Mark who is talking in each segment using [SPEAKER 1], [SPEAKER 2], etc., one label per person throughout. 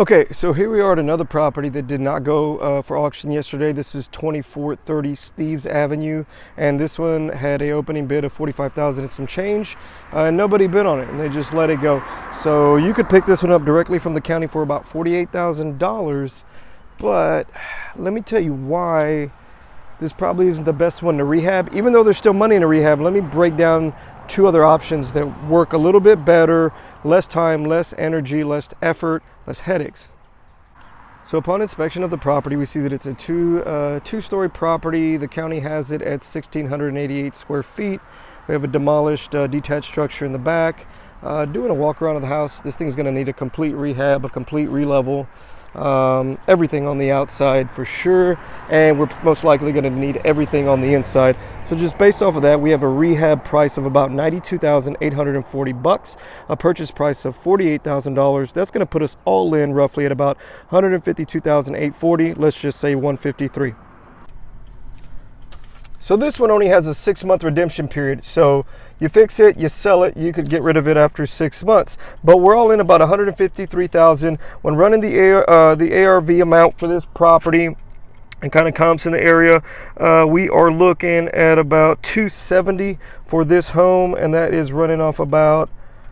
[SPEAKER 1] Okay, so here we are at another property that did not go for auction yesterday. This is 2430 Steves Avenue, and this one had a opening bid of 45,000 and some change. Nobody bid on it, and they just let it go. So you could pick this one up directly from the county for about $48,000. But let me tell you why this probably isn't the best one to rehab. Even though there's still money in a rehab, let me break down two other options that work a little bit better, less time, less energy, less effort, less headaches. So upon inspection of the property, we see that it's a two-story property. The county has it at 1,688 square feet. We have a demolished detached structure in the back. Doing a walk around of the house, this thing's going to need a complete rehab, a complete re-level. Everything on the outside for sure, and we're most likely going to need everything on the inside. So just based off of that, we have a rehab price of about $92,840, a purchase price of $48,000. That's going to put us all in roughly at about $152,840. Let's just say $153. So this one only has a 6-month redemption period. So you fix it, you sell it, you could get rid of it after 6 months. But we're all in about $153,000 when running the ARV amount for this property and kind of comps in the area. We are looking at about $270 for this home, and that is running off about,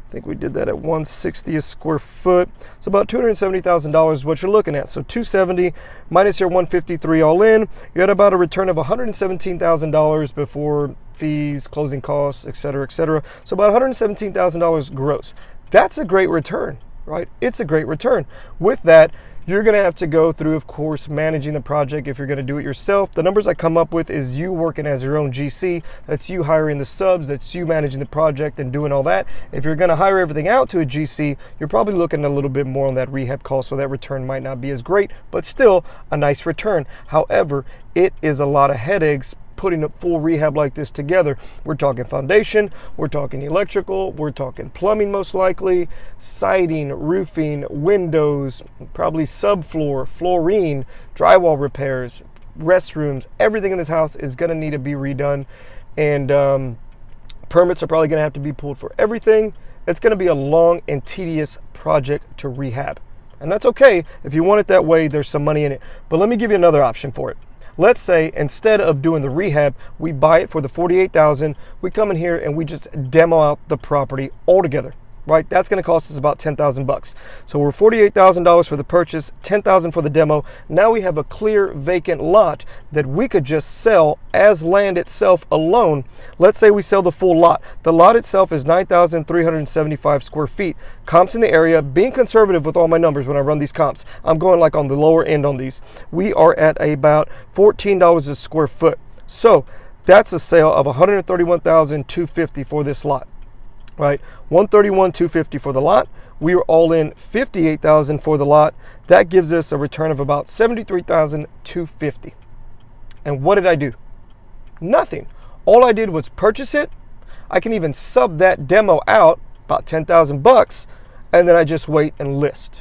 [SPEAKER 1] I think we did that at $160 a square foot. So about $270,000 is what you're looking at. So $270 minus your $153 all in, you had about a return of $117,000 before fees, closing costs, etc., etc. So about $117,000 gross. That's a great return, right? It's a great return. With that, you're going to have to go through, of course, managing the project if you're going to do it yourself. The numbers I come up with is you working as your own GC. That's you hiring the subs. That's you managing the project and doing all that. If you're going to hire everything out to a GC, you're probably looking a little bit more on that rehab cost, so that return might not be as great, but still a nice return. However, it is a lot of headaches putting a full rehab like this together. We're talking foundation, we're talking electrical, we're talking plumbing most likely, siding, roofing, windows, probably subfloor, flooring, drywall repairs, restrooms. Everything in this house is going to need to be redone, and permits are probably going to have to be pulled for everything. It's going to be a long and tedious project to rehab, and that's okay. If you want it that way, there's some money in it. But let me give you another option for it. Let's say instead of doing the rehab, we buy it for the $48,000. We come in here and we just demo out the property altogether, right? That's going to cost us about $10,000. So we're $48,000 for the purchase, $10,000 for the demo. Now we have a clear vacant lot that we could just sell as land itself alone. Let's say we sell the full lot. The lot itself is 9,375 square feet. Comps in the area, being conservative with all my numbers when I run these comps, I'm going like on the lower end on these. We are at about $14 a square foot. So that's a sale of $131,250 for this lot. Right, $131,250 for the lot. We are all in $58,000 for the lot. That gives us a return of about $73,250. And what did I do? Nothing. All I did was purchase it. I can even sub that demo out, about $10,000, and then I just wait and list.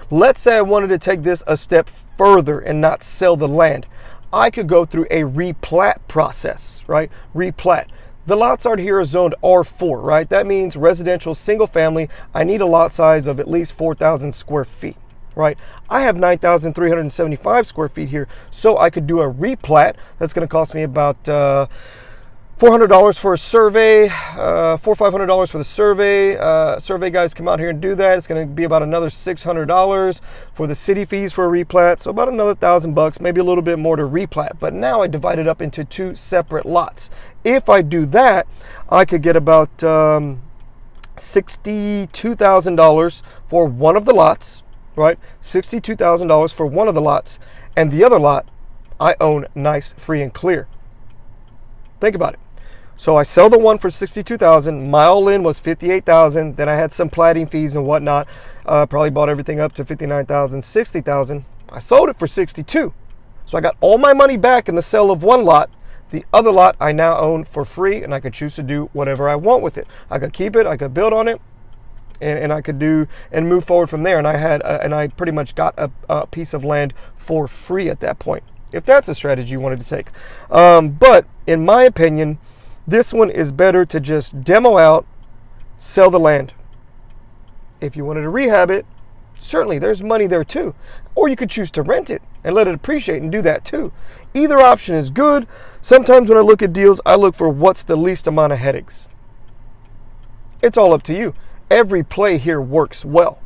[SPEAKER 1] Let's say I wanted to take this a step further and not sell the land. I could go through a replat process, right? Replat. The lots out here are zoned R4, right? That means residential, single family. I need a lot size of at least 4,000 square feet, right? I have 9,375 square feet here, so I could do a replat. That's going to cost me about $400 for a survey, $400 or $500 for the survey. Survey guys come out here and do that. It's going to be about another $600 for the city fees for a replat. So about another $1,000, maybe a little bit more to replat. But now I divide it up into two separate lots. If I do that, I could get about $62,000 for one of the lots, right? $62,000 for one of the lots, and the other lot I own nice, free, and clear. Think about it. So I sell the one for $62,000. My all-in was $58,000. Then I had some platting fees and whatnot. Probably bought everything up to $59,000, $60,000. I sold it for $62,000. So I got all my money back in the sale of one lot. The other lot I now own for free, and I could choose to do whatever I want with it. I could keep it, I could build on it, and I could do and move forward from there. And I pretty much got a piece of land for free at that point, if that's a strategy you wanted to take. But in my opinion, this one is better to just demo out, sell the land. If you wanted to rehab it, Certainly, there's money there too. Or you could choose to rent it and let it appreciate and do that too. Either option is good. Sometimes when I look at deals, I look for what's the least amount of headaches. It's all up to you. Every play here works well.